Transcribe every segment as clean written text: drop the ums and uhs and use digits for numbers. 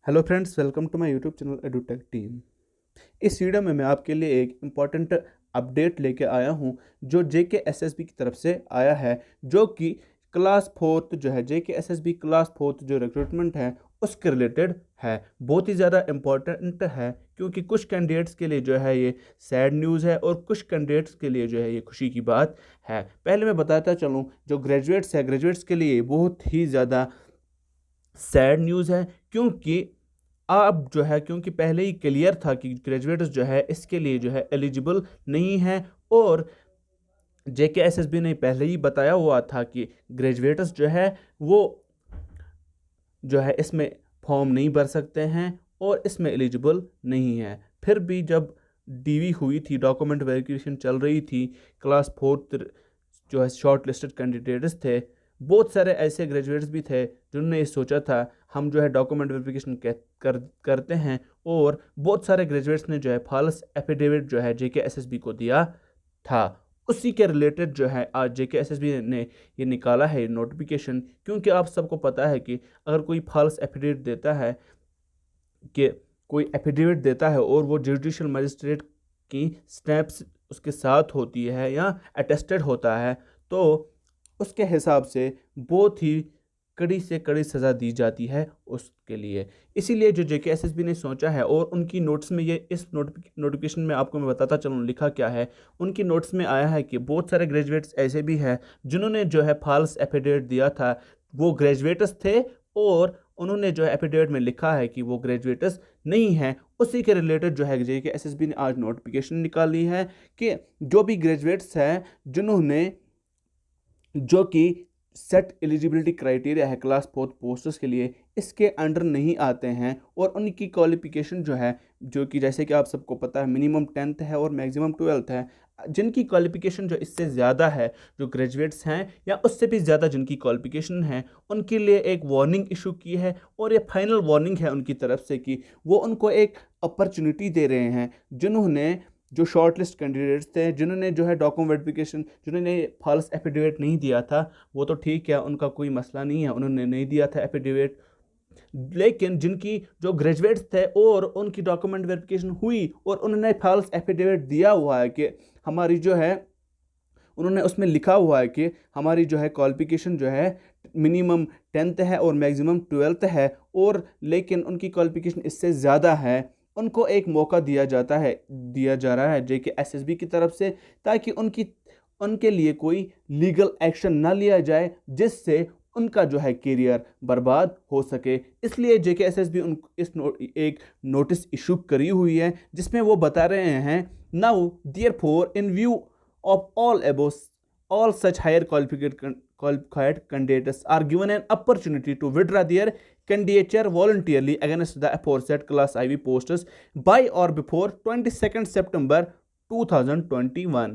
Hello friends, welcome to my YouTube channel edutech team. इस video में मैं आपके लिए एक इम्पॉर्टेंट अपडेट लेके आया हूँ जो JKSSB की तरफ से आया है, जो कि क्लास फोर्थ जो है JKSSB क्लास फोर्थ जो रिक्रूटमेंट है उसके रिलेटेड है। बहुत ही ज़्यादा इम्पॉर्टेंट है क्योंकि कुछ कैंडिडेट्स के लिए जो है ये सैड न्यूज़ है और कुछ कैंडिडेट्स के लिए जो है ये खुशी की बात है। पहले मैं बताता चलूँ, जो ग्रेजुएट्स के लिए बहुत ही ज़्यादा सैड न्यूज़ है क्योंकि अब जो है क्योंकि पहले ही क्लियर था कि ग्रेजुएट्स जो है इसके लिए जो है एलिजिबल नहीं है। और JKSSB ने पहले ही बताया हुआ था कि ग्रेजुएट्स जो है वो जो है इसमें फॉर्म नहीं भर सकते हैं और इसमें एलिजिबल नहीं है। फिर भी जब डीवी हुई थी, डॉक्यूमेंट वेरिफिकेशन चल रही थी, क्लास फोर्थ जो है शॉर्ट लिस्टेड कैंडिडेट्स थे, बहुत सारे ऐसे ग्रेजुएट्स भी थे जिन्होंने ये सोचा था हम जो है डॉक्यूमेंट वेरिफिकेशन करते हैं। और बहुत सारे ग्रेजुएट्स ने जो है फॉल्स एफिडेविट जो है JKSSB को दिया था। उसी के रिलेटेड जो है आज JKSSB ने ये निकाला है नोटिफिकेशन, क्योंकि आप सबको पता है कि अगर कोई फॉल्स एफिडेविट देता है और वो जुडिशियल मजिस्ट्रेट की स्टैंप्स उसके साथ होती है या अटेस्टेड होता है, तो उसके हिसाब से बहुत ही कड़ी से कड़ी सज़ा दी जाती है उसके लिए। इसीलिए जो JKSSB ने सोचा है, और उनकी नोट्स में ये इस नोटिफिकेशन में आपको मैं बताता चलूँ लिखा क्या है। उनकी नोट्स में आया है कि बहुत सारे ग्रेजुएट्स ऐसे भी हैं जिन्होंने जो है फॉल्स एफिडेविट दिया था। वो ग्रेजुएट्स थे और उन्होंने जो है एफिडेविट में लिखा है कि वो ग्रेजुएट्स नहीं हैं। उसी के रिलेटेड जो है JKSSB ने आज नोटिफिकेशन निकाली है कि जो भी ग्रेजुएट्स हैं जिन्होंने जो कि सेट एलिजिबिलिटी क्राइटेरिया है क्लास फोर्थ पोस्ट्स के लिए, इसके अंडर नहीं आते हैं और उनकी क्वालिफिकेशन जो है, जो कि जैसे कि आप सबको पता है मिनिमम 10th है और मैक्सिमम 12th है, जिनकी क्वालिफिकेशन जो इससे ज़्यादा है, जो ग्रेजुएट्स हैं या उससे भी ज़्यादा जिनकी क्वालिफिकेशन है, उनके लिए एक वार्निंग इशू की है। और ये फाइनल वार्निंग है उनकी तरफ से कि वो उनको एक अपॉर्चुनिटी दे रहे हैं जिन्होंने जो शॉर्ट लिस्ट कैंडिडेट्स थे, जिन्होंने जो है डॉक्यूमेंट वेरिफिकेशन, जिन्होंने फॉल्स एफिडेविट नहीं दिया था, वो तो ठीक है, उनका कोई मसला नहीं है, उन्होंने नहीं दिया था एफिडेविट। लेकिन जिनकी जो ग्रेजुएट्स थे और उनकी डॉक्यूमेंट वेरिफिकेशन हुई और उन्होंने फॉल्स एफिडेविट दिया हुआ है कि हमारी जो है, उन्होंने उसमें लिखा हुआ है कि हमारी जो है क्वालिफिकेशन जो है मिनिमम 10th है और मैक्सिमम 12th है, और लेकिन उनकी क्वालिफिकेशन इससे ज़्यादा है, उनको एक मौका दिया जा रहा है JKSSB की तरफ से, ताकि उनके लिए कोई लीगल एक्शन ना लिया जाए जिससे उनका जो है करियर बर्बाद हो सके। इसलिए JKSSB एक नोटिस इशू करी हुई है जिसमें वो बता रहे हैं, now therefore in view of all such higher qualified candidates are given an opportunity to withdraw their candidature voluntarily against the aforesaid class IV posts by or before 22nd September 2021।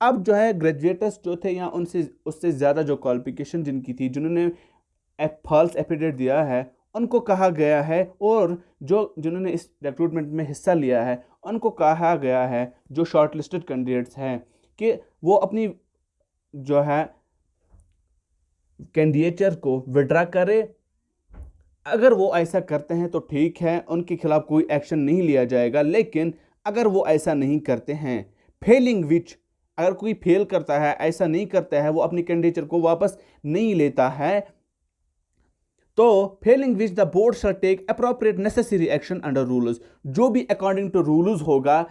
अब जो है ग्रेजुएट्स जो थे या उनसे उससे ज़्यादा जो क्वालिफिकेशन जिनकी थी, जिन्होंने फॉल्स एफिडेविट दिया है, उनको कहा गया है, और जिन्होंने इस रिक्रूटमेंट में हिस्सा लिया है उनको कहा गया है, जो शॉर्ट लिस्टेड कैंडिडेट्स हैं, कि वो अपनी जो है कैंडिडेचर को विड्रा करे। अगर वो ऐसा करते हैं तो ठीक है, उनके खिलाफ कोई एक्शन नहीं लिया जाएगा। लेकिन अगर वो ऐसा नहीं करते हैं, फेलिंग विच, अगर कोई फेल करता है, ऐसा नहीं करता है, वो अपनी कैंडिडेचर को वापस नहीं लेता है, तो failing which the board shall take appropriate necessary action under rules, जो भी अकॉर्डिंग टू रूल्स होगा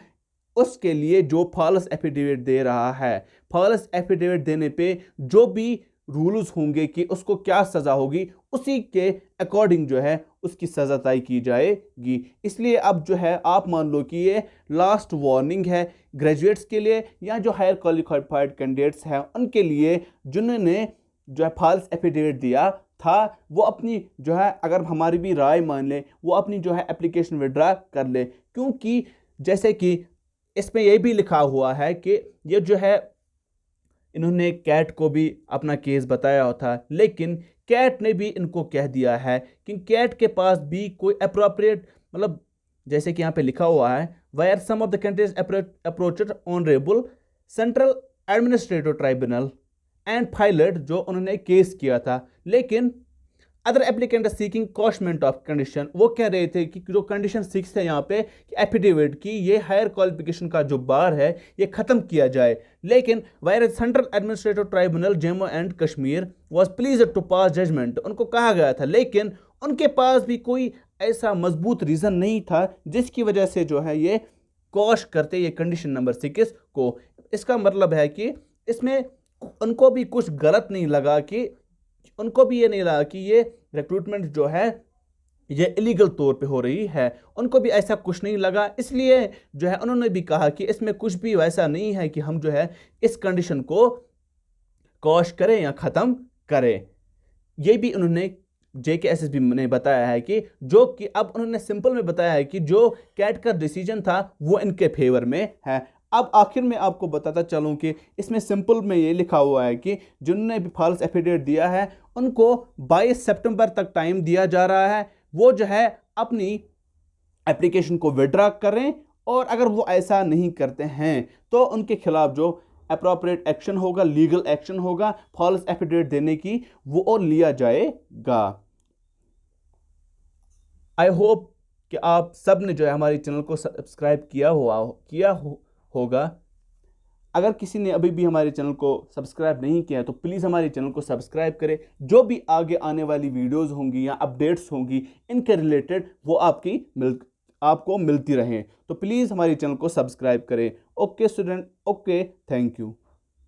उसके लिए। जो फॉल्स एफिडेविट दे रहा है, फॉल्स एफिडेविट देने पे जो भी रूल्स होंगे कि उसको क्या सज़ा होगी, उसी के अकॉर्डिंग जो है उसकी सज़ा तय की जाएगी। इसलिए अब जो है आप मान लो कि ये लास्ट वार्निंग है ग्रेजुएट्स के लिए या जो हायर क्वालिफाइड कैंडिडेट्स हैं उनके लिए, जिन्होंने जो है फॉल्स एफिडेविट दिया था। वो अपनी जो है, अगर हमारी भी राय मान ले, वो अपनी जो है एप्लीकेशन विड्रा कर ले, क्योंकि जैसे कि इसमें यह भी लिखा हुआ है कि ये जो है, इन्होंने कैट को भी अपना केस बताया था, लेकिन कैट ने भी इनको कह दिया है कि कैट के पास भी कोई अप्रोप्रिएट, मतलब जैसे कि यहाँ पे लिखा हुआ है, where some of the countries approached honourable central administrative tribunal and filed, जो उन्होंने केस किया था। लेकिन other applicant seeking quashment of condition, वो कह रहे थे कि जो कंडीशन 6 है यहाँ पे कि एफिडेविट की ये हायर क्वालिफिकेशन का जो बार है ये ख़त्म किया जाए, लेकिन wire central administrative tribunal Jammu and Kashmir was pleased to pass judgment, उनको कहा गया था, लेकिन उनके पास भी कोई ऐसा मजबूत रीज़न नहीं था जिसकी वजह से जो है ये कॉश करते ये कंडीशन नंबर 6 को। इसका मतलब है कि इसमें उनको भी कुछ गलत नहीं लगा, कि उनको भी ये नहीं लगा कि ये रिक्रूटमेंट जो है ये इलीगल तौर पे हो रही है, उनको भी ऐसा कुछ नहीं लगा, इसलिए जो है उन्होंने भी कहा कि इसमें कुछ भी वैसा नहीं है कि हम जो है इस कंडीशन को कॉश करें या ख़त्म करें। ये भी उन्होंने JKSSB ने बताया है कि जो कि अब उन्होंने सिंपल में बताया है कि जो कैट का डिसीजन था वो इनके फेवर में है। अब आखिर में आपको बताता चलूं कि इसमें सिंपल में ये लिखा हुआ है कि जिन्होंने भी फॉल्स एफिडेविट दिया है उनको 22 सितंबर तक टाइम दिया जा रहा है, वो जो है अपनी एप्लीकेशन को विड्रॉ करें, और अगर वो ऐसा नहीं करते हैं तो उनके खिलाफ जो अप्रोप्रिएट एक्शन होगा, लीगल एक्शन होगा फॉल्स एफिडेविट देने की, वो और लिया जाएगा। आई होप कि आप सब ने जो है हमारे चैनल को सब्सक्राइब होगा। अगर किसी ने अभी भी हमारे चैनल को सब्सक्राइब नहीं किया है तो प्लीज़ हमारे चैनल को सब्सक्राइब करें। जो भी आगे आने वाली वीडियोस होंगी या अपडेट्स होंगी इनके रिलेटेड वो आपको मिलती रहें, तो प्लीज़ हमारे चैनल को सब्सक्राइब करें। Okay student, okay, thank you.